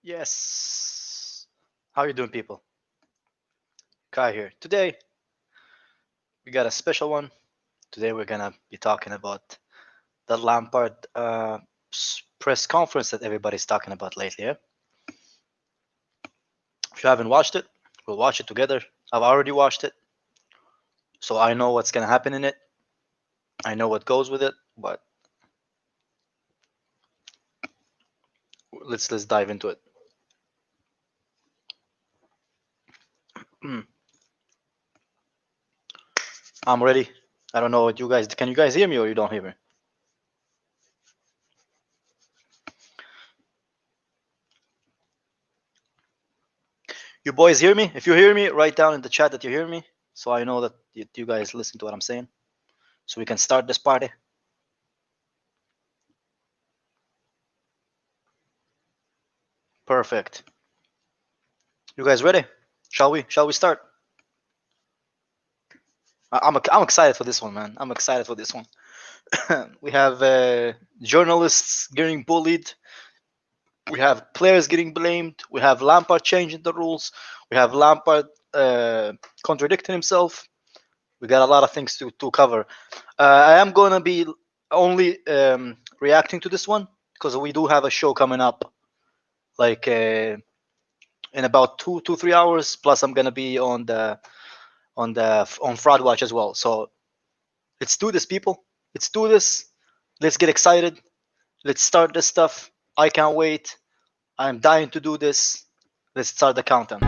Yes. How you doing, people? Kai here. Today we got a special one. Today we're gonna be talking about the Lampard press conference that everybody's talking about lately. Yeah? If you haven't watched it, we'll watch it together. I've already watched it, so I know what's gonna happen in it. I know what goes with it, but let's dive into it. I'm ready. I don't know what you guys. Can you guys hear me or you don't hear me? You boys hear me? If you hear me, write down in the chat that you hear me, so I know that you guys listen to what I'm saying, so we can start this party. Perfect. You guys ready? Shall we start? I'm excited for this one, man. I'm excited for this one. We have journalists getting bullied. We have players getting blamed. We have Lampard changing the rules. We have Lampard contradicting himself. We got a lot of things to cover. I am gonna be only reacting to this one because we do have a show coming up, like in about 3 hours. Plus, I'm gonna be on Fraud Watch as well. So let's do this, people. Let's do this. Let's get excited. Let's start this stuff. I can't wait. I'm dying to do this. Let's start the countdown.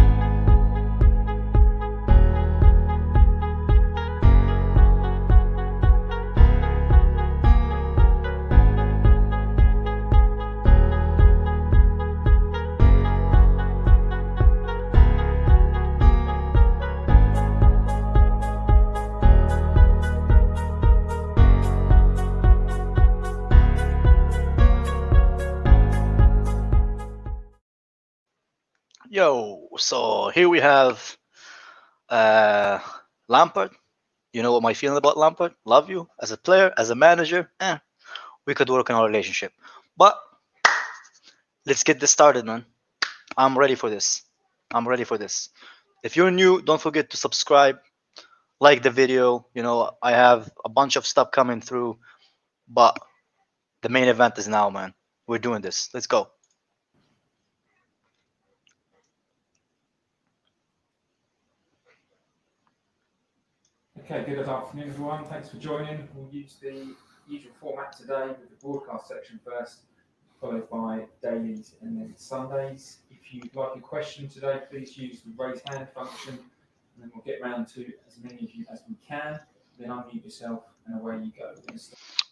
Yo, so here we have Lampard. You know what my feeling about Lampard? Love you as a player, as a manager. We could work on our relationship, but let's get this started, man. I'm ready for this. I'm ready for this. If you're new, don't forget to subscribe, like the video. You know, I have a bunch of stuff coming through, but the main event is now, man. We're doing this. Let's go. Okay, good afternoon, everyone. Thanks for joining. We'll use the usual format today with the broadcast section first, followed by dailies and then Sundays. If you'd like a question today, please use the raise hand function, and then we'll get round to as many of you as we can. Then unmute yourself, and away you go.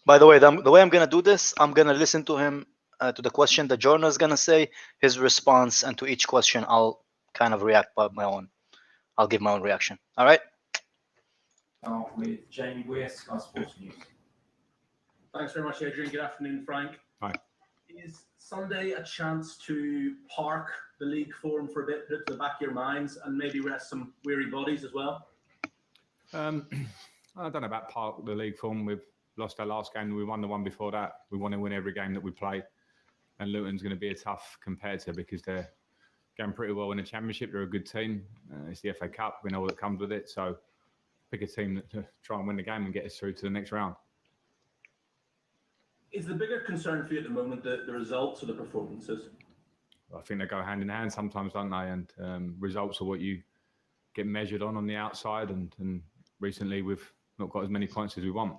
By the way, the way I'm gonna do this, I'm gonna listen to him to the question the journal is gonna say, his response, and to each question I'll kind of react by my own. I'll give my own reaction. All right. Start with Jamie Weir, Sky Sports News. Thanks very much, Adrian. Good afternoon, Frank. Hi. Is Sunday a chance to park the league form for a bit, put it to the back of your minds, and maybe rest some weary bodies as well? I don't know about park the league form. We've lost our last game. We won the one before that. We want to win every game that we play. And Luton's going to be a tough competitor because they're going pretty well in the Championship. They're a good team. It's the FA Cup. We know what comes with it. So pick a team to try and win the game and get us through to the next round. Is the bigger concern for you at the moment the results or the performances? I think they go hand in hand sometimes, don't they? And results are what you get measured on the outside. And recently we've not got as many points as we want.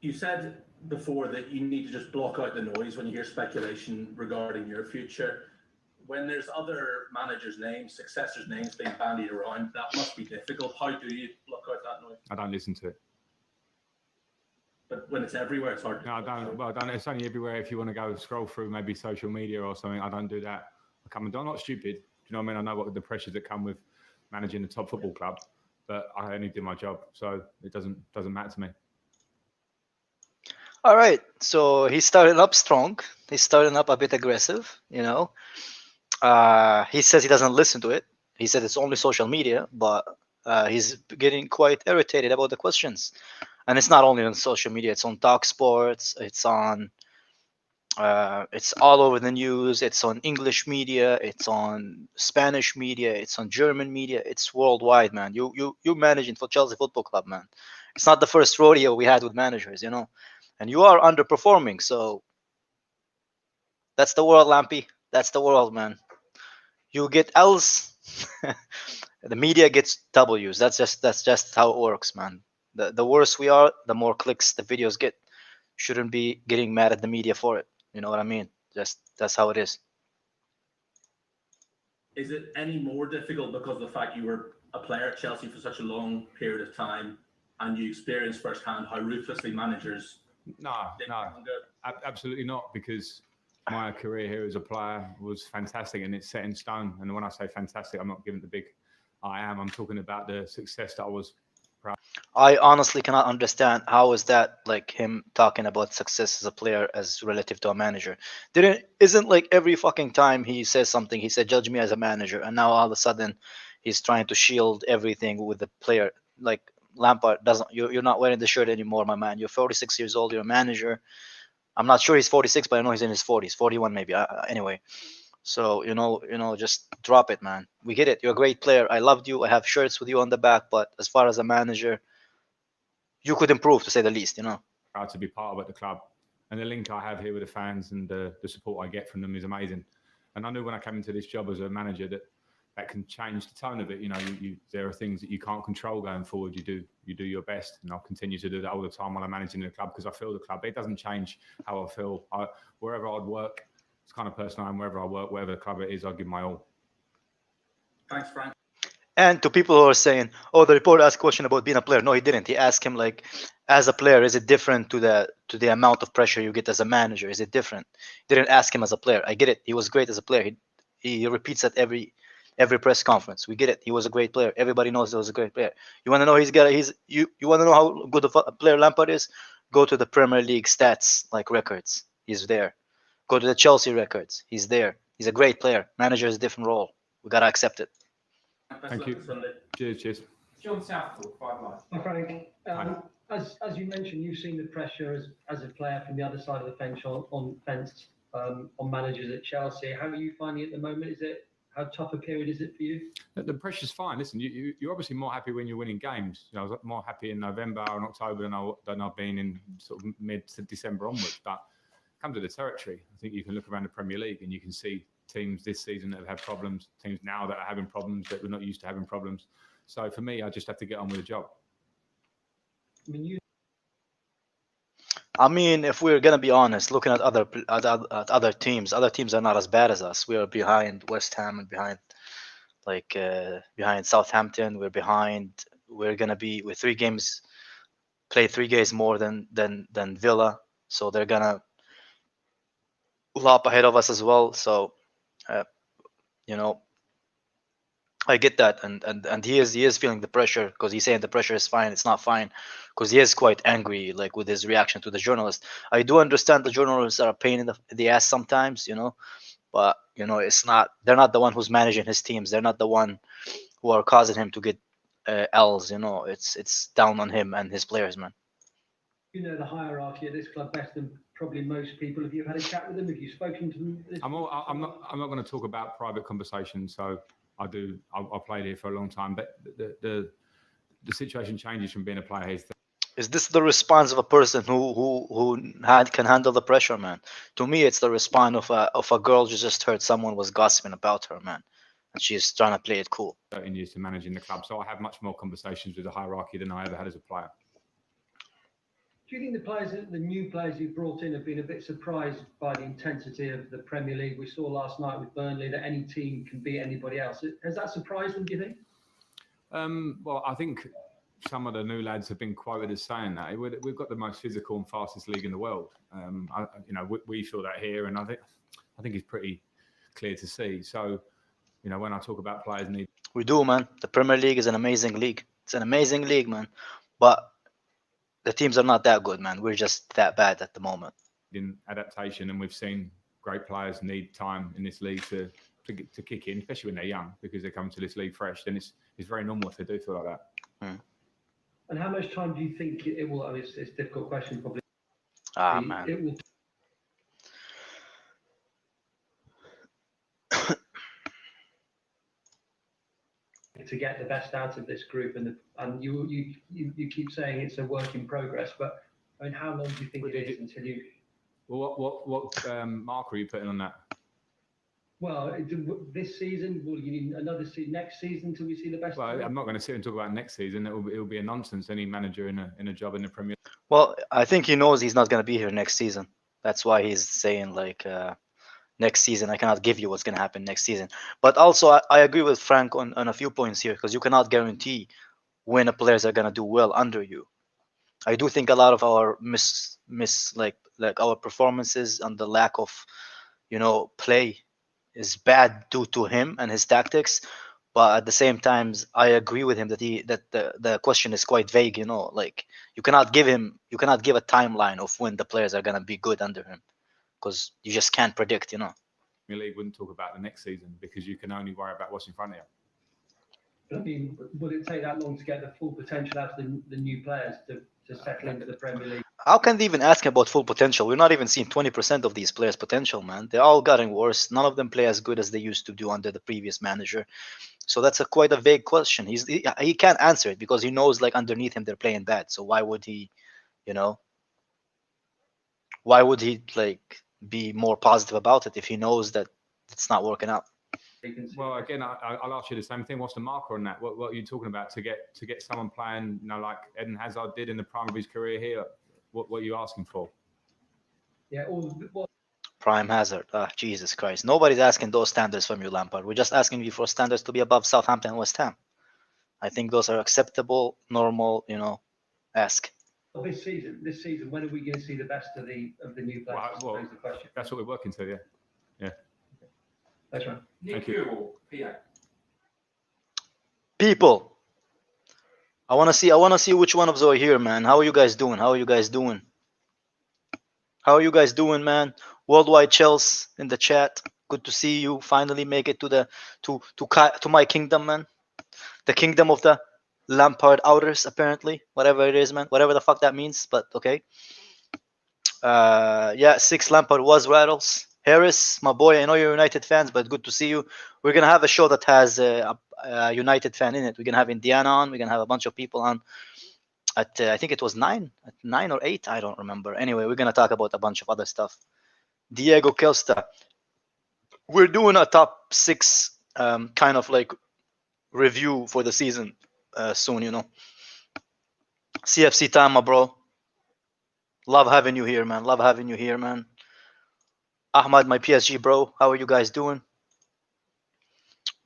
You said before that you need to just block out the noise when you hear speculation regarding your future. When there's other managers' names, successors' names being bandied around, that must be difficult. How do you block out that noise? I don't listen to it. But when it's everywhere, it's hard. No, I don't. Well, I don't. It's only everywhere. If you want to go scroll through maybe social media or something, I don't do that. I'm not stupid. Do you know what I mean? I know what the pressures that come with managing a top football club, but I only do my job, so it doesn't matter to me. All right. So he's starting up strong. He's starting up a bit aggressive. You know. He says he doesn't listen to it. He said it's only social media, but he's getting quite irritated about the questions. And it's not only on social media; it's on Talk Sports. It's on It's all over the news. It's on English media. It's on Spanish media. It's on German media. It's worldwide, man. You're managing for Chelsea Football Club, man. It's not the first rodeo we had with managers, you know. And you are underperforming. So that's the world, Lampy. That's the world, man. You get L's, the media gets W's. That's just how it works, man. The worse we are, the more clicks the videos get. Shouldn't be getting mad at the media for it. You know what I mean? Just that's how it is. Is it any more difficult because of the fact you were a player at Chelsea for such a long period of time and you experienced firsthand how ruthlessly managers... No, absolutely not, because my career here as a player was fantastic and it's set in stone. And when I say fantastic, I'm not giving the big I'm talking about the success that I was proud. I honestly cannot understand how is that like him talking about success as a player as relative to a manager. Isn't like every fucking time he says something, he said judge me as a manager, and now all of a sudden he's trying to shield everything with the player. Like Lampard doesn't. You're not wearing the shirt anymore, my man. You're 46 years old. You're a manager. I'm not sure he's 46, but I know he's in his 40s, 41 maybe. Anyway, so just drop it, man. We get it. You're a great player. I loved you. I have shirts with you on the back, but as far as a manager, you could improve, to say the least. Proud to be part of at the club, and the link I have here with the fans and the support I get from them is amazing. And I knew when I came into this job as a manager that can change the tone of it. There are things that you can't control going forward. You do your best, and I'll continue to do that all the time while I'm managing the club, because I feel the club. It doesn't change how I feel. Wherever I'd work, it's kind of person I am. Wherever I work, wherever the club it is, I give my all. Thanks, Frank. And to people who are saying, "Oh, the reporter asked a question about being a player," no, he didn't. He asked him like, as a player, is it different to the amount of pressure you get as a manager? Is it different? He didn't ask him as a player. I get it. He was great as a player. He repeats that every press conference. We get it. He was a great player. Everybody knows he was a great player. You want to know you want to know how good of a player Lampard is? Go to the Premier League stats, like records. He's there. Go to the Chelsea records. He's there. He's a great player. Manager is a different role. We gotta accept it. Thank you. Cheers. John Southall, 5 Live. Hi, Frank. As you mentioned, you've seen the pressure as a player from the other side of the fence on managers at Chelsea. How are you finding it at the moment? How tough a period is it for you? The pressure's fine. Listen, you're obviously more happy when you're winning games. I was more happy in November and October than I've been in sort of mid to December onwards. But come to the territory, I think you can look around the Premier League and you can see teams this season that have had problems, teams now that are having problems that we're not used to having problems. So for me, I just have to get on with the job. I mean, if we're gonna be honest, looking at other teams are not as bad as us. We are behind West Ham and behind Southampton. We're gonna be with 3 games, play 3 games more than Villa. So they're gonna lop ahead of us as well. So I get that, and he is feeling the pressure, because he's saying the pressure is fine. It's not fine, because he is quite angry, like with his reaction to the journalist. I do understand the journalists are a pain in the ass sometimes, but it's not. They're not the one who's managing his teams. They're not the one who are causing him to get L's. It's down on him and his players, man. The hierarchy at this club better than probably most people. Have you had a chat with them? Have you spoken to them? I'm not going to talk about private conversations. So I played here for a long time, but the situation changes from being a player. Is this the response of a person who can handle the pressure, man? To me, it's the response of a girl who just heard someone was gossiping about her, man, and she's trying to play it cool. 13 years to managing the club, so I have much more conversations with the hierarchy than I ever had as a player. Do you think the new players you've brought in have been a bit surprised by the intensity of the Premier League? We saw last night with Burnley that any team can beat anybody else. Has that surprised them, do you think? Well, I think some of the new lads have been quoted as saying that. We've got the most physical and fastest league in the world. We feel that here, and I think it's pretty clear to see. So, when I talk about players we do, man. The Premier League is an amazing league. It's an amazing league, man. But the teams are not that good, man. We're just that bad at the moment. In adaptation, and we've seen great players need time in this league to kick in, especially when they're young, because they come to this league fresh. Then it's very normal if they do feel like that. And how much time do you think it will? I mean, it's a difficult question, probably. Man. to get the best out of this group, and you keep saying it's a work in progress, but I mean, how long do you think it is until you? Well, what marker are you putting on that? Well, this season, will you need another next season till we see the best? Well, I'm not going to sit and talk about next season. It will be a nonsense. Any manager in a job in the Premier League. Well, I think he knows he's not going to be here next season. That's why he's saying like next season. I cannot give you what's going to happen next season. But also, I agree with Frank on a few points here, because you cannot guarantee when the players are going to do well under you. I do think a lot of our like our performances and the lack of play is bad due to him and his tactics. But at the same time, I agree with him that the question is quite vague. Like you cannot give a timeline of when the players are gonna be good under him, because you just can't predict. Premier League wouldn't talk about the next season because you can only worry about what's in front of you. I mean, would it take that long to get the full potential out of the new players to settle into the Premier League? How can they even ask about full potential? We're not even seeing 20% of these players' potential, man. They're all getting worse. None of them play as good as they used to do under the previous manager. So that's quite a vague question. He can't answer it because he knows, like, underneath him they're playing bad. So why would he, like be more positive about it if he knows that it's not working out? Well, again, I'll ask you the same thing. What's the marker on that? What are you talking about to get someone playing, like Eden Hazard did in the prime of his career here? What are you asking for? Yeah, Prime Hazard. Jesus Christ. Nobody's asking those standards from you, Lampard. We're just asking you for standards to be above Southampton and West Ham. I think those are acceptable, normal, ask. Well, this season, when are we going to see the best of the new players? Well, that's what we're working to, yeah. That's right. Thank you. Or PA? People, I want to see which one of those are here, man. How are you guys doing? How are you guys doing, man? Worldwide Chelsea in the chat. Good to see you. Finally make it to my kingdom, man. The kingdom of the Lampard outers, apparently. Whatever it is, man. Whatever the fuck that means, but okay. 6 Lampard was rattles. Harris, my boy, I know you're United fans, but good to see you. We're going to have a show that has a United fan in it. We're going to have Indiana on. We're going to have a bunch of people on at, I think it was 9 or 8. I don't remember. Anyway, we're going to talk about a bunch of other stuff. Diego Kelsta. We're doing a top 6 kind of like review for the season soon, CFC time, my bro. Love having you here, man. Ahmad, my PSG bro, how are you guys doing?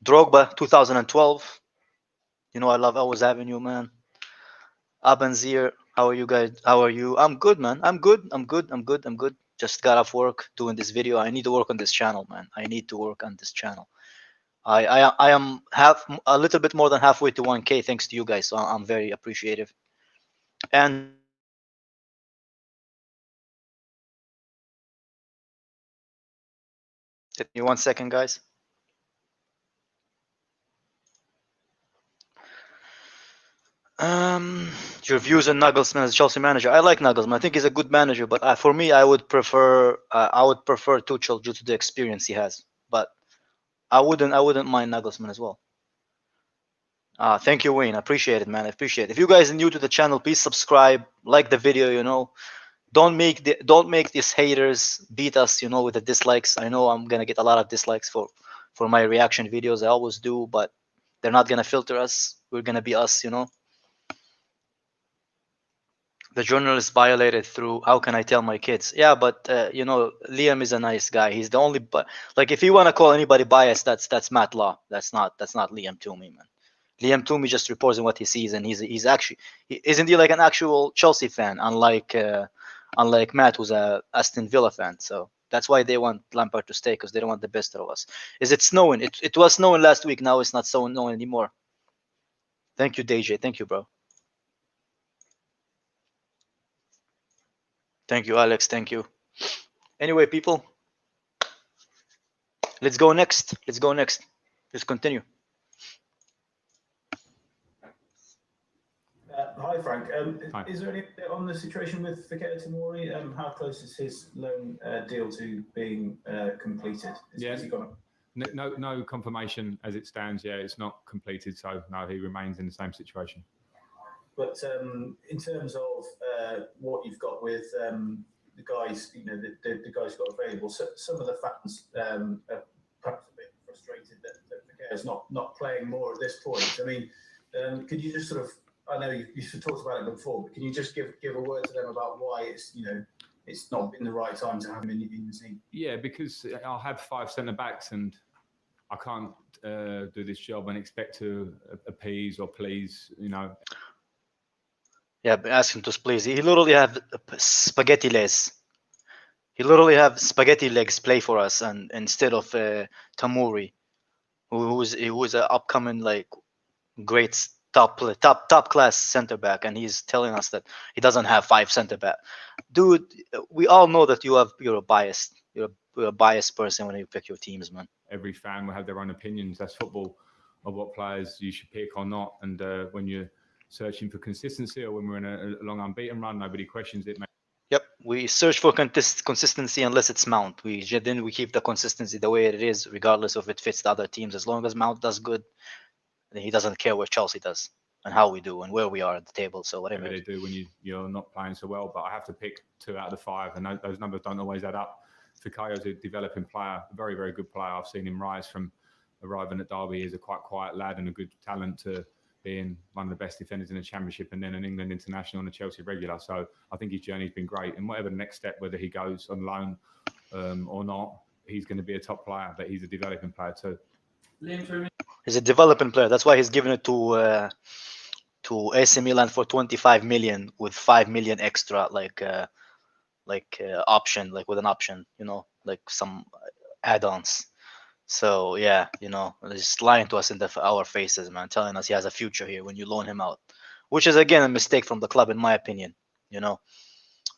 Drogba, 2012. I always having you, man. Abanzir, how are you guys? How are you? I'm good, man. I'm good. Just got off work doing this video. I need to work on this channel, man. I am a little bit more than halfway to 1K thanks to you guys, so I'm very appreciative. And give me 1 second, guys. Your views on Nagelsmann as Chelsea manager. I like Nagelsmann. I think he's a good manager, but for me, I would prefer Tuchel due to the experience he has. But I wouldn't mind Nagelsmann as well. Thank you, Wayne. I appreciate it, man. I appreciate it. If you guys are new to the channel, please subscribe, like the video. Don't make these haters beat us, with the dislikes. I know I'm gonna get a lot of dislikes for my reaction videos. I always do, but they're not gonna filter us. We're gonna be us, The journalist violated through. How can I tell my kids? Yeah, but Liam is a nice guy. He's the only. But like, if you want to call anybody biased, that's Matt Law. That's not Liam Toomey, man. Liam Toomey just reports on what he sees, and he's actually isn't he like an actual Chelsea fan, unlike Matt, who's a Aston Villa fan. So that's why they want Lampard to stay, because they don't want the best of us. Is it snowing? It was snowing last week. Now it's not snowing anymore. Thank you, DJ. Thank you, bro. Thank you, Alex. Thank you. Anyway, people, let's go next. Let's continue. Hi, Frank. Hi. Is there any update on the situation with Fikayo Tomori? How close is his loan deal to being completed? Yeah. Has he gone No confirmation as it stands. Yeah, it's not completed. So no, he remains in the same situation. But in terms of what you've got with the guys, the guys got available, so some of the fans are perhaps a bit frustrated that Thiago's not playing more at this point. I mean, could you just sort of, I know you've talked about it before, but can you just give a word to them about why it's not been the right time to have him in the team? Yeah, because I'll have 5 centre-backs and I can't do this job and expect to appease or please, Yeah, but ask him to please. He literally have spaghetti legs. He literally have spaghetti legs play for us, and instead of Tamuri, who's an upcoming great top class center back, and he's telling us that he doesn't have 5 center back. Dude, we all know that you're a biased. You're a biased person when you pick your teams, man. Every fan will have their own opinions. That's football, of what players you should pick or not. And when you're searching for consistency, or when we're in a long unbeaten run, nobody questions it. Yep, we search for consistency unless it's Mount. Then we keep the consistency the way it is, regardless of if it fits the other teams. As long as Mount does good, then he doesn't care what Chelsea does and how we do and where we are at the table. So whatever they do when you're not playing so well. But I have to pick 2 out of the 5, and those numbers don't always add up. Fikayo's a developing player, a very, very good player. I've seen him rise from arriving at Derby. He's a quite quiet lad and a good talent to being one of the best defenders in the Championship and then an England international and a Chelsea regular. So I think his journey's been great. And whatever the next step, whether he goes on loan or not, he's going to be a top player, but he's a developing player too. He's a developing player. That's why he's given it to AC Milan for 25 million with 5 million extra, option, with an option, some add-ons. So yeah, they're just lying to us in our faces, man, telling us he has a future here when you loan him out, which is again a mistake from the club, in my opinion.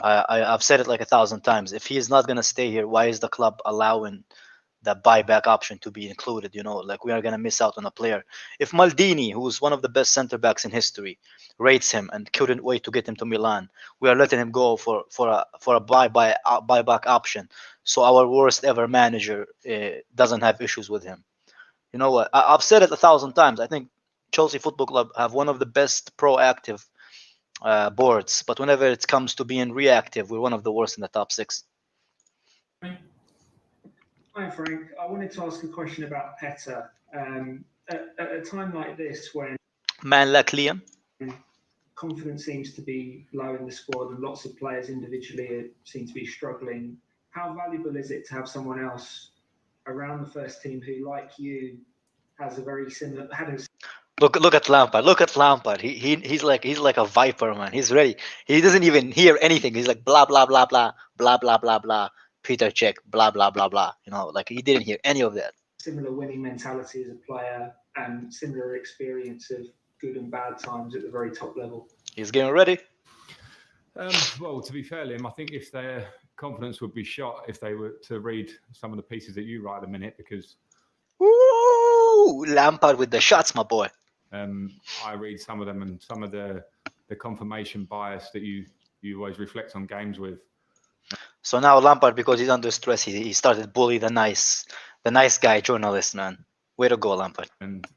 I've said it 1,000 times. If he is not gonna stay here, why is the club allowing that buyback option to be included? We are gonna miss out on a player. If Maldini, who's one of the best center backs in history, rates him and couldn't wait to get him to Milan, we are letting him go for a buyback option. So our worst ever manager doesn't have issues with him. You know what? I've said it 1,000 times. I think Chelsea Football Club have one of the best proactive boards, but whenever it comes to being reactive, we're one of the worst in the top 6. Hi Frank, I wanted to ask a question about Peta. At a time like this, when man like Liam, confidence seems to be low in the squad and lots of players individually seem to be struggling, how valuable is it to have someone else around the first team who, like you, has a very similar Look at Lampard. Look at Lampard. He's like a viper, man. He's ready. He doesn't even hear anything. He's like blah blah blah blah blah blah blah blah. Peter check, blah blah blah blah. He didn't hear any of that. Similar winning mentality as a player and similar experience of good and bad times at the very top level. He's getting ready. Well, to be fair, Liam, I think if their confidence would be shot if they were to read some of the pieces that you write at the minute, because Lampard with the shots, my boy. I read some of them, and some of the confirmation bias that you always reflect on games with. So now Lampard, because he's under stress, he started bullying the nice guy journalist, man. Way to go, Lampard. And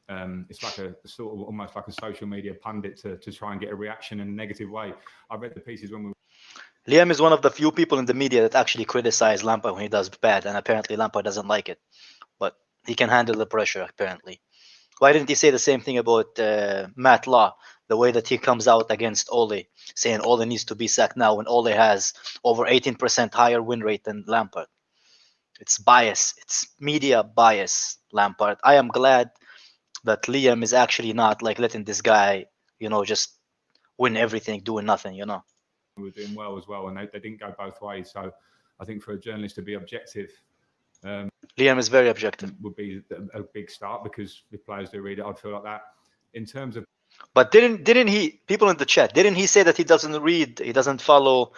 it's like almost like a social media pundit to try and get a reaction in a negative way. I read the pieces when we. Liam is one of the few people in the media that actually criticize Lampard when he does bad, and apparently Lampard doesn't like it. But he can handle the pressure, apparently. Why didn't he say the same thing about Matt Law? The way that he comes out against Ole, saying Ole needs to be sacked now when Ole has over 18% higher win rate than Lampard. It's bias. It's media bias, Lampard. I am glad that Liam is actually not letting this guy, just win everything, doing nothing, We were doing well as well, and they didn't go both ways. So I think for a journalist to be objective, Liam is very objective. Would be a big start, because if players do read it, I'd feel like that. In terms of, but didn't he? People in the chat, didn't he say that he doesn't read? He doesn't follow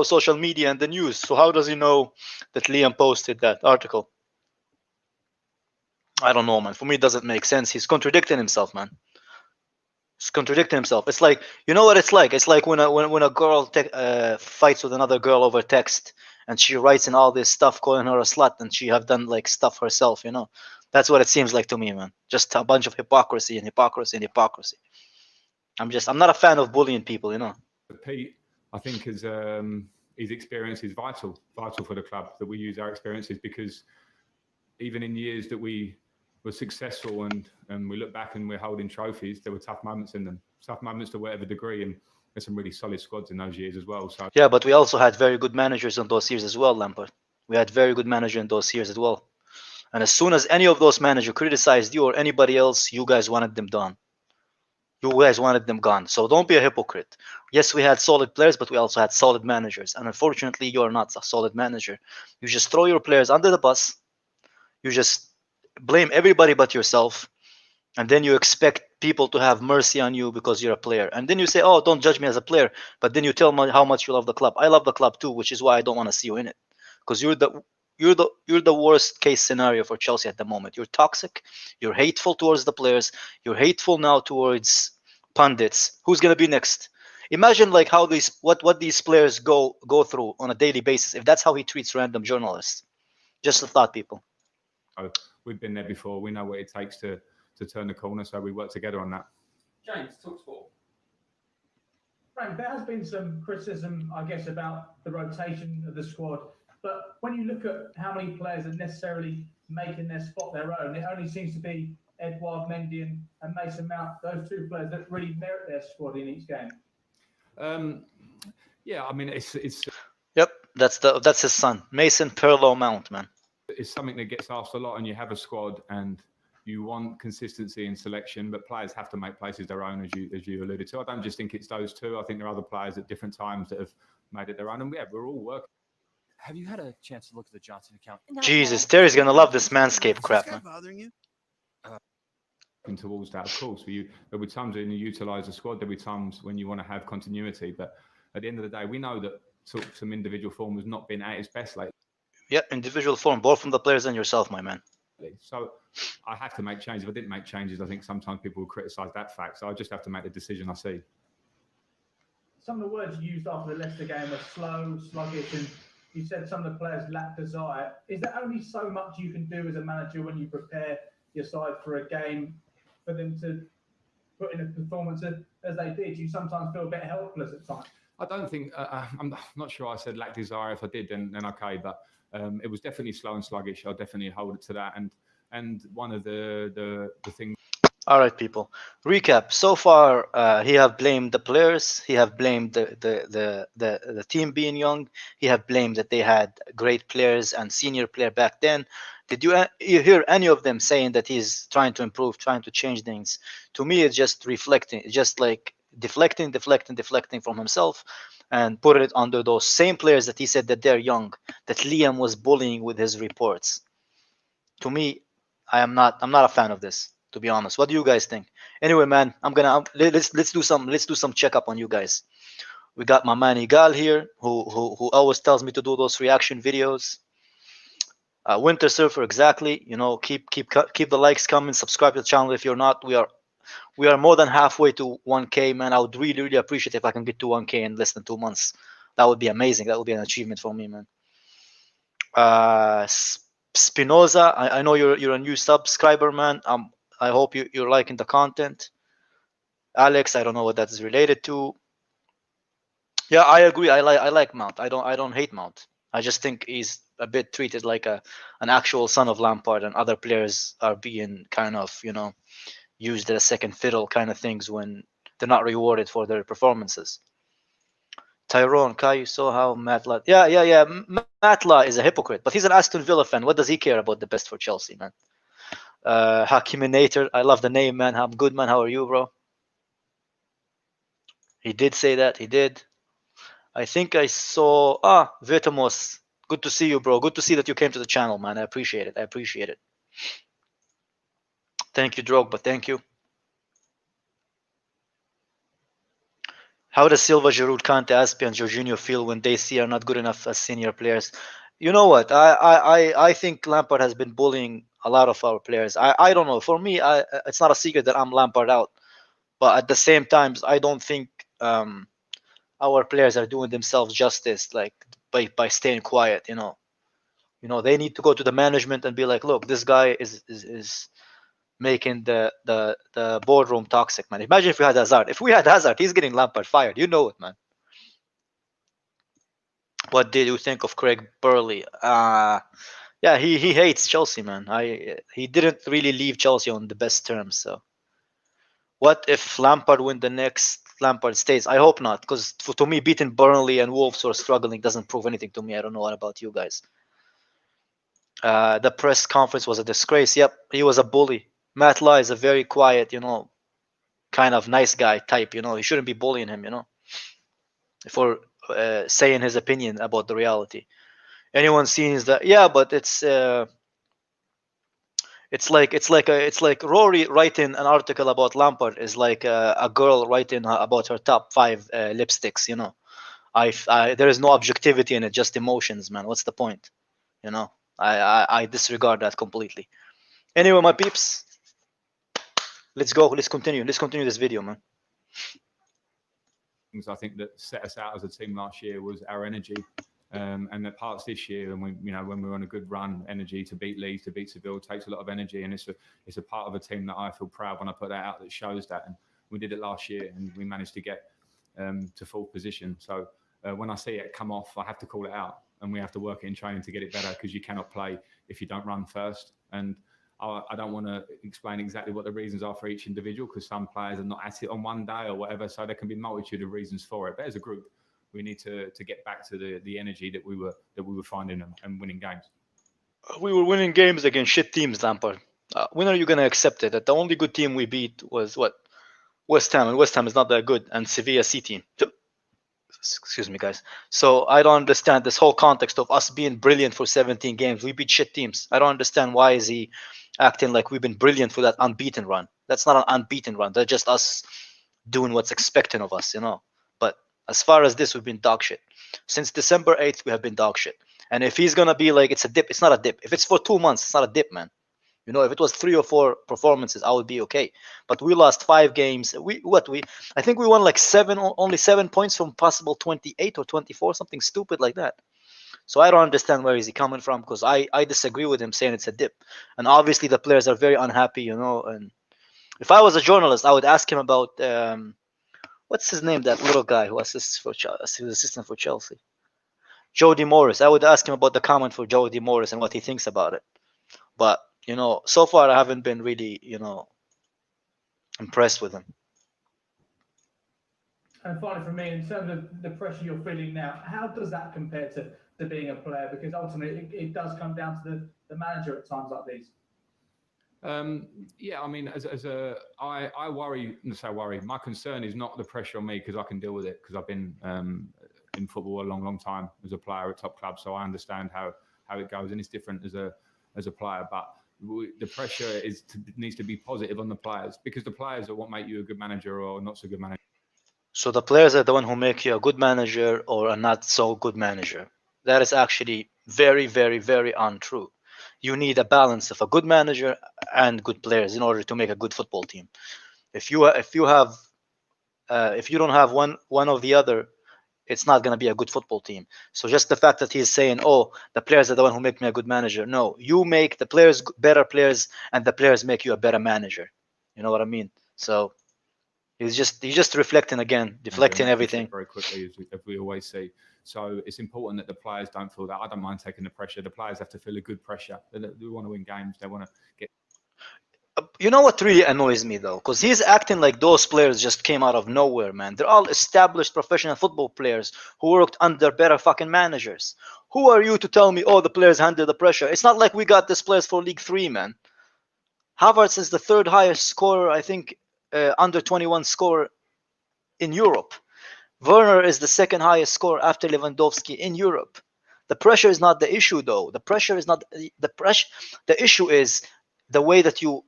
social media and the news. So how does he know that Liam posted that article? I don't know, man. For me, it doesn't make sense. He's contradicting himself, man. He's contradicting himself. It's like, you know what it's like? It's like when a girl fights with another girl over text, and she writes in all this stuff calling her a slut, and she have done like stuff herself, you know. That's what it seems like to me, man. Just a bunch of hypocrisy and hypocrisy and hypocrisy. I'm not a fan of bullying people, you know. Pete, I think his experience is vital for the club, that we use our experiences, because even in years that we were successful and we look back and we're holding trophies, there were tough moments in them, tough moments to whatever degree, and there's some really solid squads in those years as well. So yeah, but we also had very good managers in those years as well, Lampard. We had very good manager in those years as well. And as soon as any of those managers criticized you or anybody else, you guys wanted them done. You guys wanted them gone. So don't be a hypocrite. Yes, we had solid players, but we also had solid managers. And unfortunately, you're not a solid manager. You just throw your players under the bus. You just blame everybody but yourself. And then you expect people to have mercy on you because you're a player. And then you say, oh, don't judge me as a player. But then you tell me how much you love the club. I love the club too, which is why I don't want to see you in it. Because you're the worst case scenario for Chelsea at the moment. You're toxic. You're hateful towards the players. You're hateful now towards pundits. Who's gonna be next? Imagine like how what these players go through on a daily basis. If that's how he treats random journalists, just a thought, people. We've been there before. We know what it takes to turn the corner. So we work together on that. James, talk sport. Frank, there has been some criticism, I guess, about the rotation of the squad. But when you look at how many players are necessarily making their spot their own, it only seems to be Edouard Mendy and Mason Mount, those two players that really merit their squad in each game. Yeah, I mean, it's Yep, that's his son, Mason Perlo Mount, man. It's something that gets asked a lot, and you have a squad and you want consistency in selection, but players have to make places their own, as you alluded to. I don't just think it's those two. I think there are other players at different times that have made it their own, and yeah, we're all working. Have you had a chance to look at the Johnson account? Jesus, Terry's gonna love this Manscaped crap, man. Bothering you? Towards that, of course. There'll be times when you utilise the squad. There'll be times when you want to have continuity. But at the end of the day, we know that some individual form has not been at its best lately. Yeah, individual form, both from the players and yourself, my man. So I have to make changes. If I didn't make changes, I think sometimes people will criticise that fact. So I just have to make the decision I see. Some of the words you used after the Leicester game were slow, sluggish, and you said some of the players lack desire. Is there only so much you can do as a manager when you prepare your side for a game for them to put in a performance as they did? You sometimes feel a bit helpless at times. I don't think, I'm not sure I said lack desire. If I did, then okay. But it was definitely slow and sluggish. I'll definitely hold it to that. And one of the things. All right, people. Recap. So far, he have blamed the players. He have blamed the team being young. He have blamed that they had great players and senior player back then. Did you hear any of them saying that he's trying to improve, trying to change things? To me, it's just reflecting. It's just like deflecting from himself and put it under those same players that he said that they're young, that Liam was bullying with his reports. To me, I'm not a fan of this, to be honest. What do you guys think? Anyway, man, let's do some checkup on you guys. We got my man Igal here, who always tells me to do those reaction videos. Winter Surfer, exactly. You know, keep the likes coming. Subscribe to the channel if you're not. We are more than halfway to 1K, man. I would really appreciate if I can get to 1K in less than 2 months. That would be amazing. That would be an achievement for me, man. Spinoza, I know you're a new subscriber, man. I hope you're liking the content. Alex, I don't know what that is related to. Yeah, I agree. I like Mount. I don't hate Mount. I just think he's a bit treated like an actual son of Lampard, and other players are being kind of, you know, used as second fiddle kind of things when they're not rewarded for their performances. Tyrone, Kai, you saw how Matla... Yeah. Matla is a hypocrite, but he's an Aston Villa fan. What does he care about the best for Chelsea, man? Hakiminator, I love the name, man. I'm good, man. How are you, bro? He did say that. He did. I think I saw... Vitamos. Good to see you, bro. Good to see that you came to the channel, man. I appreciate it. Thank you, Drogba. Thank you. How does Silva, Giroud, Kante, Aspi, and Jorginho feel when they see are not good enough as senior players? You know what? I think Lampard has been bullying a lot of our players. I don't know. For me, it's not a secret that I'm Lampard out. But at the same time, I don't think our players are doing themselves justice. Like, by staying quiet. They need to go to the management and be like, look, this guy is making the boardroom toxic, man. Imagine if we had Hazard. If we had Hazard, he's getting Lampard fired. You know it, man. What did you think of Craig Burley? Yeah, he hates Chelsea, man. He didn't really leave Chelsea on the best terms. So, what if Lampard win the next? Lampard stays. I hope not, because to me, beating Burnley and Wolves who are struggling doesn't prove anything to me. I don't know what about you guys. The press conference was a disgrace. Yep, he was a bully. Matt Lyle is a very quiet, kind of nice guy type. You shouldn't be bullying him. For saying his opinion about the reality. Anyone sees that? Yeah, but it's like Rory writing an article about Lampard is like a girl writing about her top 5 lipsticks. There is no objectivity in it, just emotions, man. What's the point? I disregard that completely. Anyway, my peeps, let's go. Let's continue this video, man. Things I think that set us out as a team last year was our energy, and the parts this year, and when we're on a good run, energy to beat Leeds, to beat Seville takes a lot of energy, and it's a part of a team that I feel proud when I put that out, that shows that. And we did it last year, and we managed to get to full position. So when I see it come off, I have to call it out, and we have to work it in training to get it better, because you cannot play if you don't run first. And I don't want to explain exactly what the reasons are for each individual, because some players are not at it on one day or whatever. So there can be a multitude of reasons for it. But as a group, we need to get back to the energy that we were finding and winning games. We were winning games against shit teams, Lampard. When are you going to accept it? That the only good team we beat was what? West Ham, and West Ham is not that good, and Sevilla C team. Excuse me, guys. So I don't understand this whole context of us being brilliant for 17 games. We beat shit teams. I don't understand why is he acting like we've been brilliant for that unbeaten run. That's not an unbeaten run. That's just us doing what's expected of us, But as far as this, we've been dog shit. Since December 8th, we have been dog shit. And if he's going to be like, it's a dip, it's not a dip. If it's for 2 months, it's not a dip, man. If it was 3 or 4 performances, I would be okay. But we lost 5 games. I think we won like only 7 points from possible 28 or 24, something stupid like that. So I don't understand where is he coming from, because I disagree with him saying it's a dip. And obviously the players are very unhappy, And if I was a journalist, I would ask him about what's his name, that little guy who assists for Chelsea, who's assistant for Chelsea, Jody Morris. I would ask him about the comment for Jody Morris and what he thinks about it. But so far I haven't been really, impressed with him. And finally, for me, in terms of the pressure you're feeling now, how does that compare to being a player? Because ultimately, it does come down to the manager at times like these. Yeah, I mean, I worry. Say worry. My concern is not the pressure on me, because I can deal with it, because I've been in football a long time as a player at top clubs, so I understand how it goes, and it's different as a player. But the pressure needs to be positive on the players, because the players are what make you a good manager or not so good manager. So the players are the one who make you a good manager or a not so good manager. That is actually very, very, very untrue. You need a balance of a good manager and good players in order to make a good football team. If you don't have one of the other, it's not going to be a good football team. So just the fact that he's saying, "Oh, the players are the one who make me a good manager," no, you make the players better players, and the players make you a better manager. You know what I mean? So he's just reflecting again, deflecting everything very quickly, as we always see. So it's important that the players don't feel that. I don't mind taking the pressure. The players have to feel a good pressure. They want to win games. They want to get. You know what really annoys me though? Because he's acting like those players just came out of nowhere, man. They're all established professional football players who worked under better fucking managers. Who are you to tell me, oh, the players handle the pressure? It's not like we got these players for League 3, man. Havertz is the 3rd highest scorer, I think, under 21 scorer in Europe. Werner is the 2nd highest scorer after Lewandowski in Europe. The pressure is not the issue, though. The pressure is not the pressure. The issue is the way that you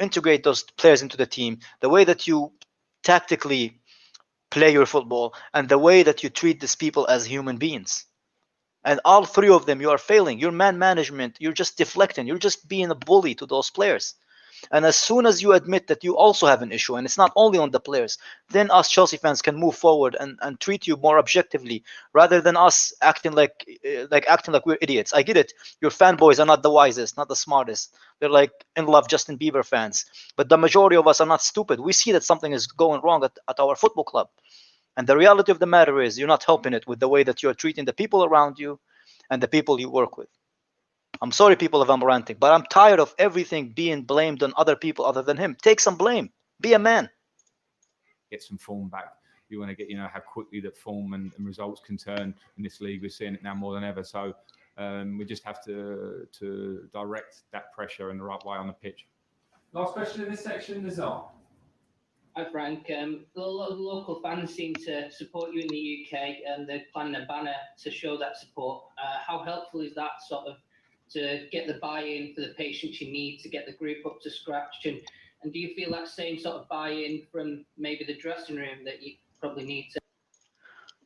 integrate those players into the team, the way that you tactically play your football, and the way that you treat these people as human beings. And all 3 of them, you are failing. Your man management, you're just deflecting. You're just being a bully to those players. And as soon as you admit that you also have an issue, and it's not only on the players, then us Chelsea fans can move forward and treat you more objectively, rather than us acting like we're idiots. I get it. Your fanboys are not the wisest, not the smartest. They're like in love Justin Bieber fans. But the majority of us are not stupid. We see that something is going wrong at our football club. And the reality of the matter is you're not helping it with the way that you're treating the people around you and the people you work with. I'm sorry, people, if I'm ranting, but I'm tired of everything being blamed on other people other than him. Take some blame. Be a man. Get some form back. You want to get, how quickly that form and results can turn in this league. We're seeing it now more than ever. So we just have to direct that pressure in the right way on the pitch. Last question in this section, Nazar. Hi Frank, a lot of local fans seem to support you in the UK, and they're planning a banner to show that support. How helpful is that sort of to get the buy-in for the patience you need to get the group up to scratch? And do you feel that same sort of buy-in from maybe the dressing room that you probably need to?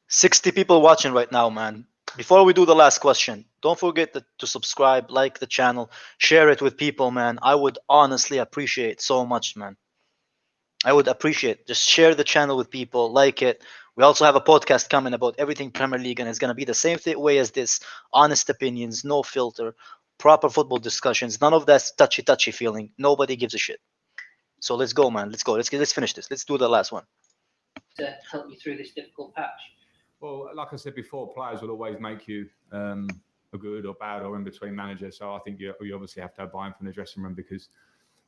60 people watching right now, man. Before we do the last question, don't forget to subscribe, like the channel, share it with people, man. I would honestly appreciate so much, man. I would appreciate. Just share the channel with people, like it. We also have a podcast coming about everything Premier League, and it's going to be the same way as this. Honest opinions, no filter, proper football discussions, none of that touchy feeling. Nobody gives a shit. So let's go, man. Let's go. Let's finish this. Let's do the last one. To help you through this difficult patch? Well, like I said before, players will always make you a good or bad or in between manager. So I think you obviously have to have buy-in from the dressing room, because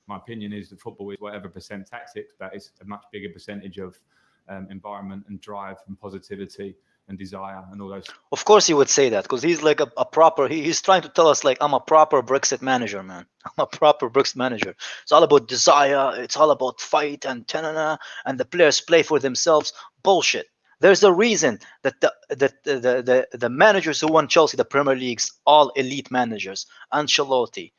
my opinion is that football is whatever percent tactics, but it's a much bigger percentage of environment and drive and positivity and desire and all those. Of course he would say that, because he's like a proper, he's trying to tell us like, I'm a proper Brexit manager, man. I'm a proper Brexit manager. It's all about desire. It's all about fight and and the players play for themselves. Bullshit. There's a reason that the managers who won Chelsea, the Premier League's all elite managers, Ancelotti,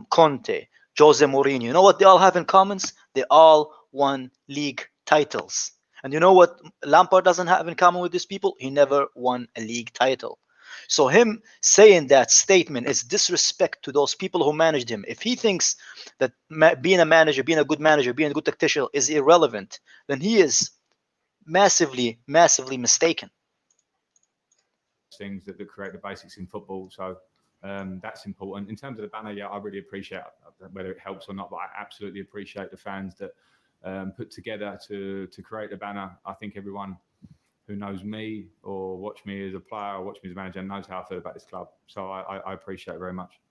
Conte, Jose Mourinho, you know what they all have in common? They all won league titles. And you know what Lampard doesn't have in common with these people? He never won a league title. So him saying that statement is disrespect to those people who managed him. If he thinks that being a manager, being a good manager, being a good tactician is irrelevant, then he is massively mistaken. Things that create the basics in football. So that's important. In terms of the banner, yeah, I really appreciate whether it helps or not, but I absolutely appreciate the fans that put together to create the banner. I think everyone who knows me or watch me as a player or watch me as a manager knows how I feel about this club. So I appreciate it very much.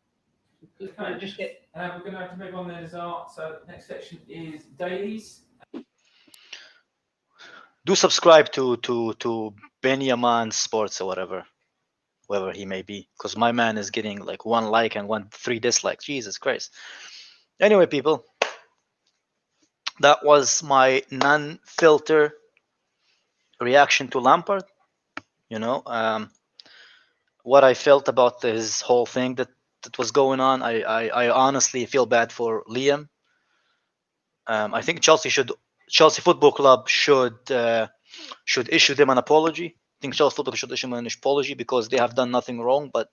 We're going to have to move on then, Nazar. So next section is dailies. Do subscribe to Benyamin Sports or whoever he may be, because my man is getting like 1 like and 3 dislikes. Jesus Christ. Anyway, people, that was my non-filter reaction to Lampard. What I felt about this whole thing that was going on. I honestly feel bad for Liam. I think Chelsea Football Club should issue them an apology. I think Chelsea Football Club should issue them an apology, because they have done nothing wrong but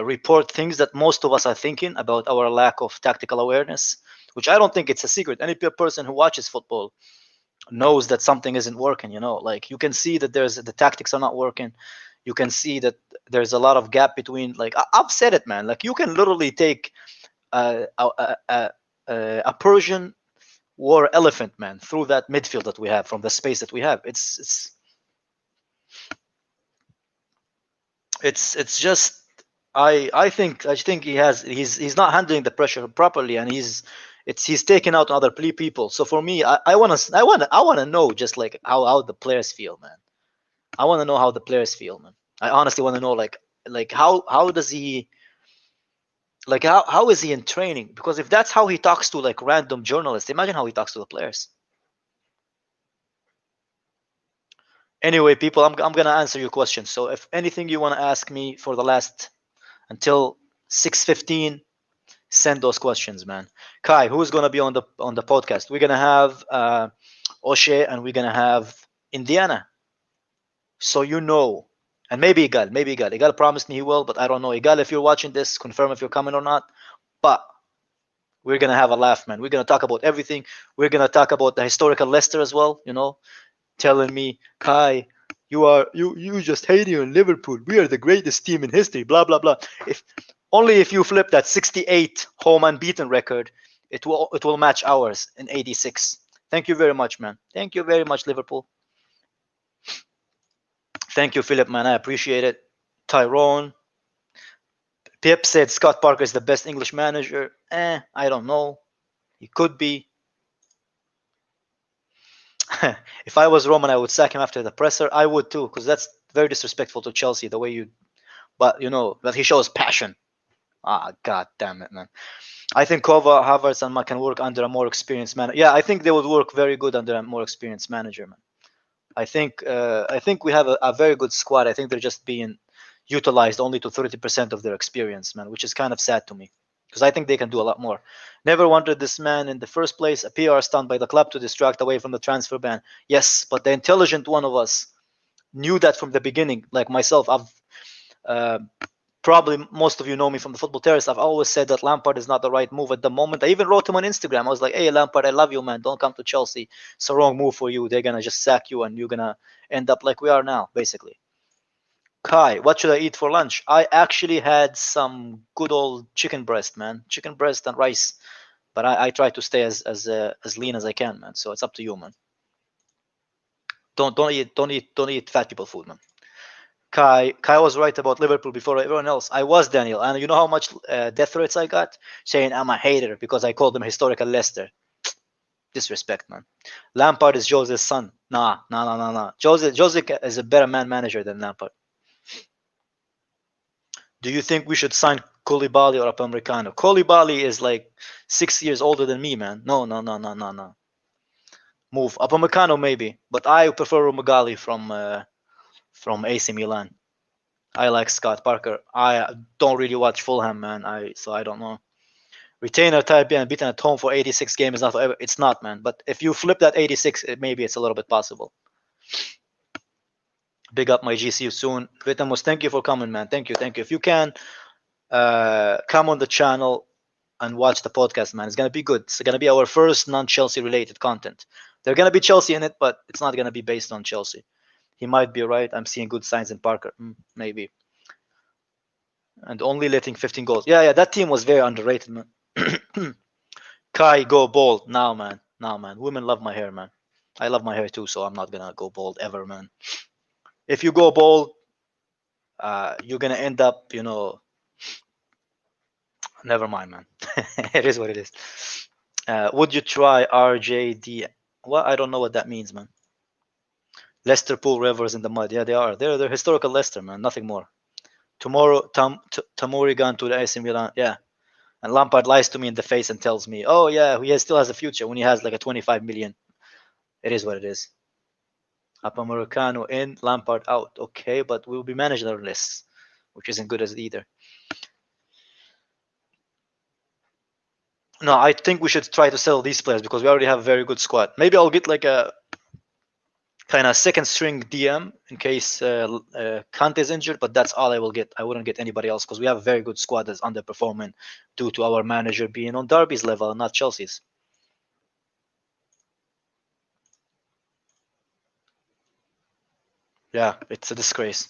report things that most of us are thinking about our lack of tactical awareness, which I don't think it's a secret. Any person who watches football knows that something isn't working. Like you can see that the tactics are not working. You can see that there's a lot of gap between. Like I've said it, man. Like you can literally take a Persian war elephant, man, through that midfield that we have, from the space that we have. It's just I think he's not handling the pressure properly, and he's taking out on other people. So for me, I want to know just like how the players feel, man. I want to know how the players feel, man. I honestly want to know like how does he, like how is he in training? Because if that's how he talks to like random journalists, imagine how he talks to the players. Anyway, people, I'm gonna answer your questions. So if anything you want to ask me for the last until 6:15, send those questions, man. Kai, who's gonna be on the podcast? We're gonna have O'Shea, and we're gonna have Indiana. So and maybe Igal. Igal promised me he will, but I don't know. Igal, if you're watching this, confirm if you're coming or not. But We're gonna have a laugh, man. We're gonna talk about everything. We're gonna talk about the historical Leicester as well. Telling me, Kai, you just hating on Liverpool. We are the greatest team in history. Blah blah blah. If you flip that 68 home unbeaten record, it will match ours in 86. Thank you very much, man. Thank you very much, Liverpool. Thank you, Philip, man. I appreciate it. Tyrone. Pip said Scott Parker is the best English manager. I don't know. He could be. If I was Roman, I would sack him after the presser. I would too, because that's very disrespectful to Chelsea, the way you... But, that he shows passion. God damn it, man. I think Kova, Havertz, and Ma can work under a more experienced manager. Yeah, I think they would work very good under a more experienced manager, man. I think we have a very good squad. I think they're just being utilized only to 30% of their experience, man, which is kind of sad to me, because I think they can do a lot more. Never wanted this man in the first place. A PR stunt by the club to distract away from the transfer ban. Yes, but the intelligent one of us knew that from the beginning. Like myself, I've probably most of you know me from the Football Terrace. I've always said that Lampard is not the right move at the moment. I even wrote him on Instagram. I was like, hey, Lampard, I love you, man. Don't come to Chelsea. It's a wrong move for you. They're going to just sack you and you're going to end up like we are now, basically. Kai, what should I eat for lunch? I actually had some good old chicken breast, man. Chicken breast and rice. But I try to stay as lean as I can, man. So it's up to you, man. Don't eat fat people food, man. Kai was right about Liverpool before everyone else. I was, Daniel, and you know how much death threats I got saying I'm a hater because I called them historical Leicester. Disrespect, man. Lampard is Jose's son. Nah. Jose is a better manager than Lampard. Do you think we should sign Koulibaly or Upamecano? Koulibaly is like 6 years older than me, man. No. Move Upamecano maybe, but I prefer Romagali from AC Milan. I like Scott Parker. I don't really watch Fulham, man. So I don't know. Retainer type and beaten at home for 86 games is not forever. It's not, man. But if you flip that 86, maybe it's a little bit possible. Big up my GCU soon. Vitamos, thank you for coming, man. Thank you. If you can, come on the channel and watch the podcast, man. It's going to be good. It's going to be our first non-Chelsea related content. There's going to be Chelsea in it, but it's not going to be based on Chelsea. He might be right. I'm seeing good signs in Parker. Maybe. And only letting 15 goals. Yeah, that team was very underrated, man. Kai, go bald. Now, man. Women love my hair, man. I love my hair too, so I'm not going to go bald ever, man. If you go bald, you're going to end up, never mind, man. It is what it is. Would you try RJD? Well, I don't know what that means, man. Leicester pool rivers in the mud. Yeah, they are. They're historical Leicester, man. Nothing more. Tomorrow, Tamori gone to the AC Milan. Yeah. And Lampard lies to me in the face and tells me, oh, yeah, he still has a future when he has like a 25 million. It is what it is. Upamecano in, Lampard out. Okay, but we'll be managing our lists, which isn't good as either. No, I think we should try to sell these players because we already have a very good squad. Maybe I'll get like a kind of second string DM in case Kante is injured, but that's all I will get. I wouldn't get anybody else because we have a very good squad that's underperforming due to our manager being on Derby's level and not Chelsea's. Yeah, it's a disgrace.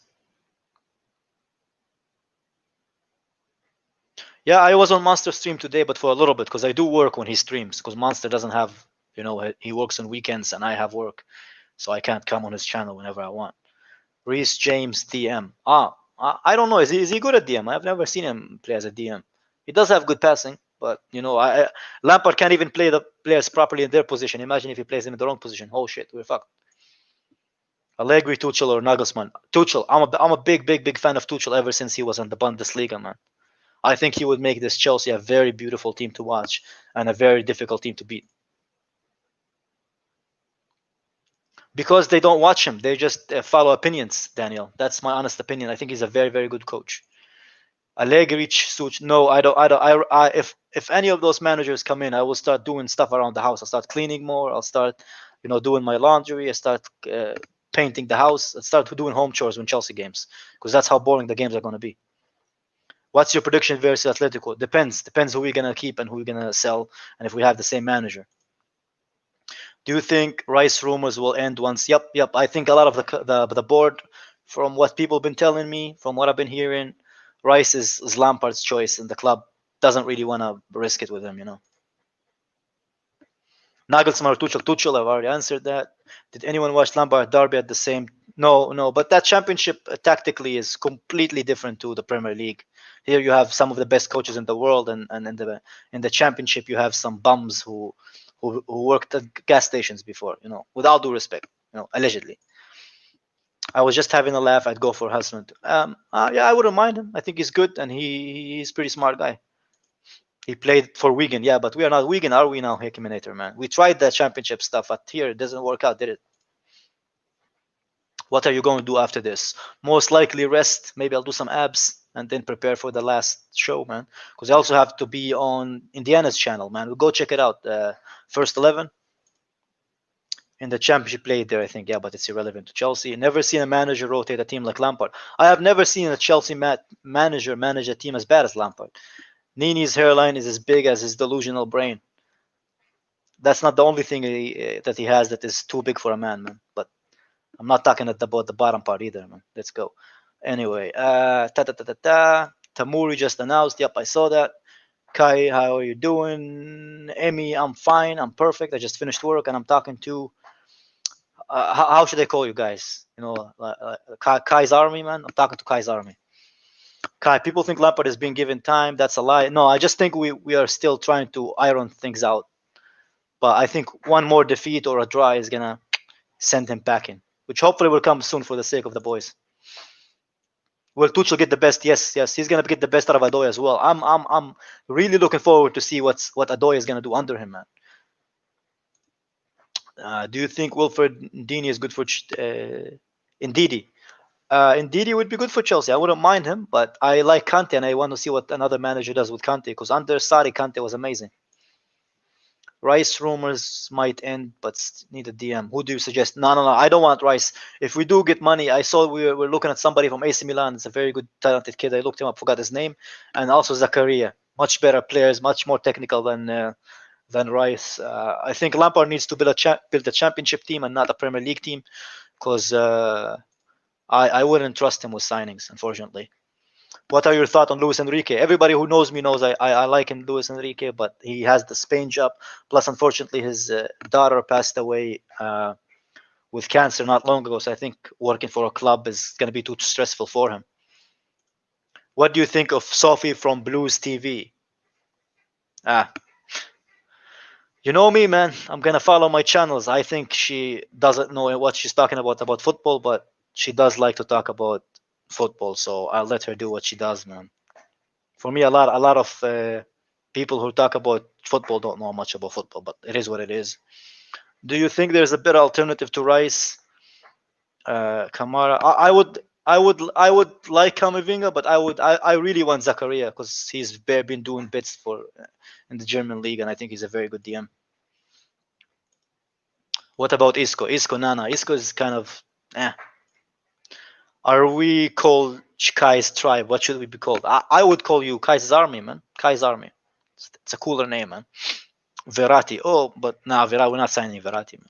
Yeah, I was on Monster stream today, but for a little bit because I do work when he streams because Monster doesn't have, he works on weekends and I have work. So I can't come on his channel whenever I want. Reece James DM. I don't know. Is he good at DM? I've never seen him play as a DM. He does have good passing, but Lampard can't even play the players properly in their position. Imagine if he plays them in the wrong position. Oh shit, we're fucked. Allegri, Tuchel, or Nagelsmann. Tuchel. I'm a big fan of Tuchel ever since he was in the Bundesliga, man. I think he would make this Chelsea a very beautiful team to watch and a very difficult team to beat. Because they don't watch him. They just follow opinions, Daniel. That's my honest opinion. I think he's a very, very good coach. Allegri, Tuchel. No, I don't. If any of those managers come in, I will start doing stuff around the house. I'll start cleaning more. I'll start, doing my laundry. I start painting the house. I start doing home chores when Chelsea games because that's how boring the games are going to be. What's your prediction versus Atletico? Depends who we're gonna keep and who we're gonna sell, and if we have the same manager. Do you think Rice rumors will end once? Yep. I think a lot of the board, from what people have been telling me, from what I've been hearing, Rice is Lampard's choice, and the club doesn't really want to risk it with him, you know. Nagelsmann or Tuchel, I've already answered that. Did anyone watch Lampard Derby at the same? No, but that championship tactically is completely different to the Premier League. Here you have some of the best coaches in the world, and in the championship you have some bums who worked at gas stations before, you know, with all due respect, you know, allegedly. I was just having a laugh. I'd go for Husband. Yeah, I wouldn't mind him. I think he's good, and he's a pretty smart guy. He played for Wigan, yeah, but we are not Wigan, are we now, Hekiminator, man? We tried the championship stuff, but here it doesn't work out, did it? What are you going to do after this? Most likely rest. Maybe I'll do some abs and then prepare for the last show, man. Because I also have to be on Indiana's channel, man. We'll go check it out. First 11. In the championship played there, I think. Yeah, but it's irrelevant to Chelsea. Never seen a manager rotate a team like Lampard. I have never seen a Chelsea manager manage a team as bad as Lampard. Nini's hairline is as big as his delusional brain. That's not the only thing that he has that is too big for a man. But I'm not talking about the bottom part either, man. Let's go. Anyway, Tamuri just announced. Yep, I saw that. Kai, how are you doing? Emmy, I'm fine. I'm perfect. I just finished work and I'm talking to. How should I call you guys? You know, Kai's Army, man. I'm talking to Kai's Army. Kai, people think Lampard is being given time. That's a lie. No, I just think we are still trying to iron things out. But I think one more defeat or a draw is gonna send him packing, which hopefully will come soon for the sake of the boys. Will Tuchel get the best? Yes, he's gonna get the best out of Adoy as well. I'm really looking forward to see what Adoy is gonna do under him, man. Do you think Wilfred Ndidi is good for Ndidi? Ndidi would be good for Chelsea. I wouldn't mind him, but I like Kante, and I want to see what another manager does with Kante, because under Sarri, Kante was amazing. Rice rumors might end, but need a DM. Who do you suggest? No. I don't want Rice. If we do get money, I saw we were looking at somebody from AC Milan. It's a very good, talented kid. I looked him up, forgot his name, and also Zakaria. Much better players, much more technical than Rice. I think Lampard needs to build a championship team and not a Premier League team, because I wouldn't trust him with signings, unfortunately. What are your thoughts on Luis Enrique? Everybody who knows me knows I like him, Luis Enrique, but he has the Spain job. Plus, unfortunately, his daughter passed away with cancer not long ago, so I think working for a club is going to be too stressful for him. What do you think of Sophie from Blues TV? You know me, man. I'm going to follow my channels. I think she doesn't know what she's talking about football, but she does like to talk about football, so I'll let her do what she does, man. For me, a lot of people who talk about football don't know much about football, but it is what it is. Do you think there's a better alternative to Rice? Kamara, I would like Camavinga, but I really want Zakaria, because he's been doing bits in the German league, and I think he's a very good DM. What about Isco? Isco is kind of Are we called Kai's tribe? What should we be called? I would call you Kai's Army, man. Kai's Army. It's a cooler name, man. Verratti. Oh, but we're not signing Verratti, man.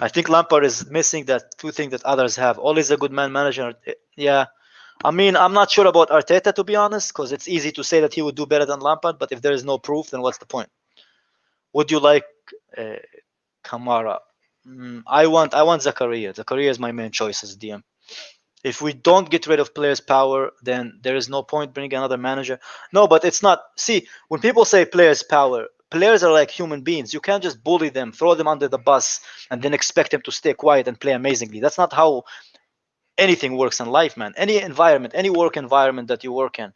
I think Lampard is missing that two things that others have. Always a good man manager. Yeah. I mean, I'm not sure about Arteta, to be honest, because it's easy to say that he would do better than Lampard, but if there is no proof, then what's the point? Would you like Kamara? I want Zakaria. Zakaria is my main choice as DM. If we don't get rid of players' power, then there is no point bringing another manager. No, but it's not. See, when people say players' power, players are like human beings. You can't just bully them, throw them under the bus, and then expect them to stay quiet and play amazingly. That's not how anything works in life, man. Any environment, any work environment that you work in,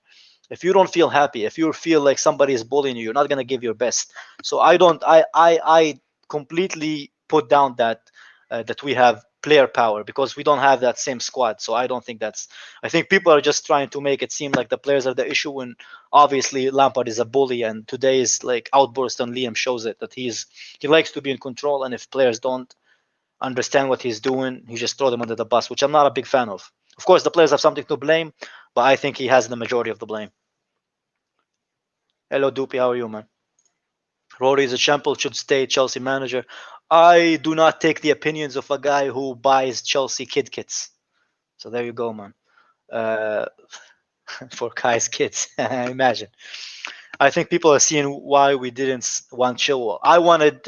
if you don't feel happy, if you feel like somebody is bullying you, you're not gonna give your best. So I completely put down that we have player power, because we don't have that same squad. So I don't think I think people are just trying to make it seem like the players are the issue, when obviously Lampard is a bully, and today's like outburst on Liam shows it, that he likes to be in control, and if players don't understand what he's doing, he just throw them under the bus, which I'm not a big fan of. Of course, the players have something to blame, but I think he has the majority of the blame. Hello, Doopy. How are you, man? Rory is a champion, should stay Chelsea manager. I do not take the opinions of a guy who buys Chelsea kits. So there you go, man. For Kai's kids, imagine. I think people are seeing why we didn't want Chilwell. I wanted,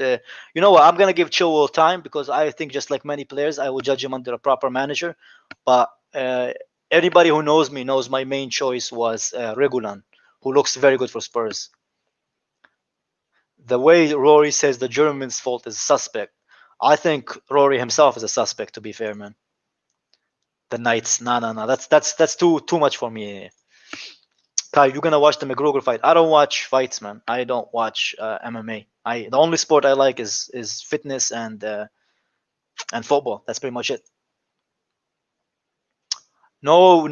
you know what? I'm gonna give Chilwell time because I think just like many players, I will judge him under a proper manager. But anybody who knows me knows my main choice was Regulan, who looks very good for Spurs. The way Rory says the German's fault is suspect. I think Rory himself is a suspect. To be fair, man. The Knights, no. That's too much for me. Kai, you're gonna watch the McGregor fight. I don't watch fights, man. I don't watch MMA. The only sport I like is fitness and football. That's pretty much it. No.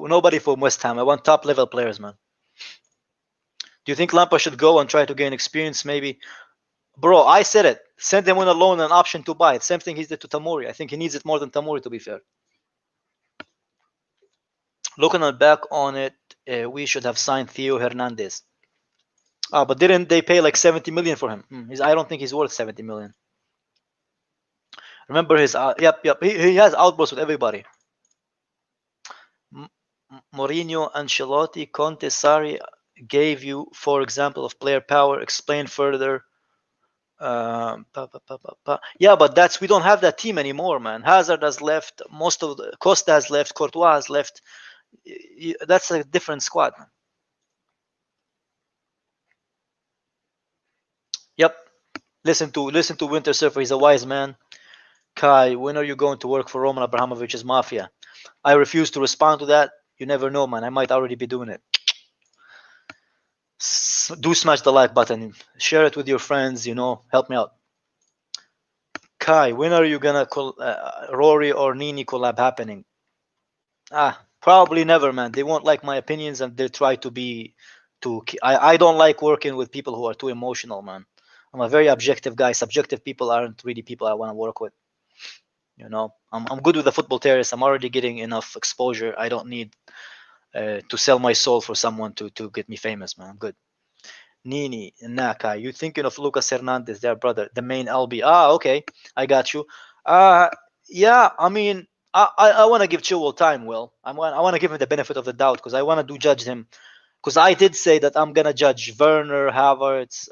Nobody from West Ham. I want top level players, man. Do you think Lampard should go and try to gain experience? Maybe, bro. I said it. Send him on a loan, an option to buy it. Same thing he did to Tamori. I think he needs it more than Tamori, to be fair. Looking back on it, we should have signed Theo Hernandez. But didn't they pay like 70 million for him? I don't think he's worth 70 million. Remember his yep. He has outbursts with everybody. Mourinho, Ancelotti, Conte, Sarri gave you, for example, of player power. Explain further. Yeah, but we don't have that team anymore, man. Hazard has left. Most of Costa has left. Courtois has left. That's a different squad, man. Yep. Listen to Winter Surfer. He's a wise man. Kai, when are you going to work for Roman Abramovich's mafia? I refuse to respond to that. You never know, man. I might already be doing it. Do smash the like button. Share it with your friends. Help me out. Kai, when are you gonna Rory or Nini collab happening? Probably never, man. They won't like my opinions, and they try to be I don't like working with people who are too emotional, man. I'm a very objective guy. Subjective people aren't really people I want to work with. I'm good with the football terrorists. I'm already getting enough exposure. I don't need to sell my soul for someone to get me famous, man. I'm good. Nini, Naka, you thinking of Lucas Hernandez, their brother, the main LB? Okay, I got you. Yeah, I mean, I want to give Chilwell time, Will. I want to give him the benefit of the doubt because I want to judge him. Because I did say that I'm gonna judge Werner, Havertz,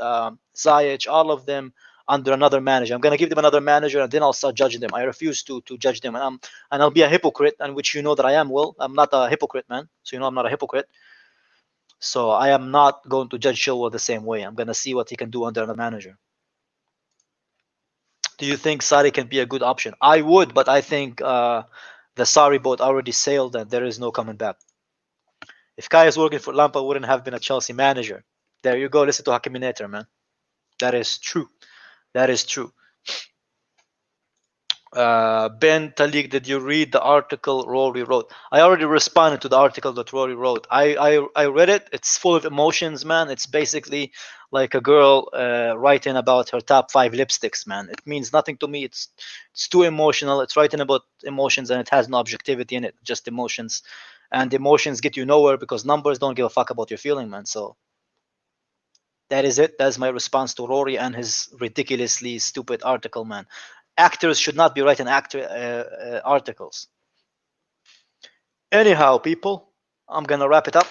Ziyech, all of them under another manager. I'm gonna give them another manager, and then I'll start judging them. I refuse to judge them, and I'll be a hypocrite, and which you know that I am. Will, I'm not a hypocrite, man. So I'm not a hypocrite. So I am not going to judge Chilwell the same way. I'm gonna see what he can do under another manager. Do you think Sarri can be a good option? I would, but I think the Sarri boat already sailed, and there is no coming back. If Kai is working for Lampard, wouldn't have been a Chelsea manager. There you go. Listen to Hakiminator, man. That is true. That is true. Ben Talik, did you read the article Rory wrote? I already responded to the article that Rory wrote. I read it. It's full of emotions, man. It's basically like a girl writing about her top 5 lipsticks, man. It means nothing to me. It's too emotional. It's writing about emotions, and it has no objectivity in it. Just emotions. And emotions get you nowhere because numbers don't give a fuck about your feeling, man. So that is it. That's my response to Rory and his ridiculously stupid article, man. Actors should not be writing articles. Anyhow, people, I'm gonna wrap it up.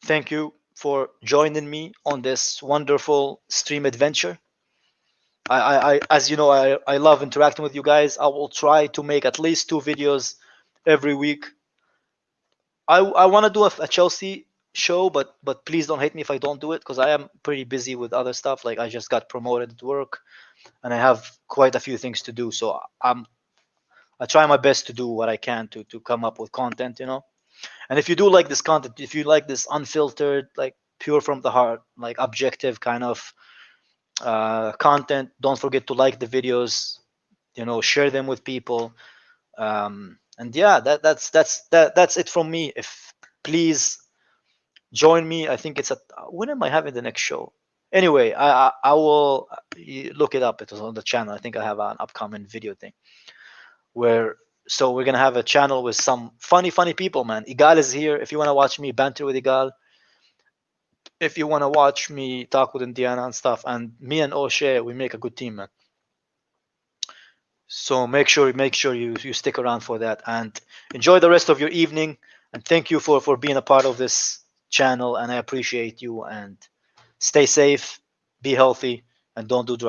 Thank you for joining me on this wonderful stream adventure. I as you know, I love interacting with you guys. I will try to make at least 2 videos every week. I want to do a Chelsea show, but please don't hate me if I don't do it because I am pretty busy with other stuff. Like I just got promoted at work, and I have quite a few things to do. So I try my best to do what I can to come up with content, And if you do like this content, if you like this unfiltered, like pure from the heart, like objective kind of content, don't forget to like the videos, share them with people. And yeah, that's it from me. If please join me. I think it's when am I having the next show? Anyway, I will look it up. It was on the channel. I think I have an upcoming video thing where So we're gonna have a channel with some funny people, man. Igal is here. If you want to watch me banter with Igal, if you want to watch me talk with Indiana and stuff, and me and O'Shea, we make a good team, man. So make sure you stick around for that, and enjoy the rest of your evening. And thank you for being a part of this channel, and I appreciate you. And stay safe, be healthy, and don't do drugs.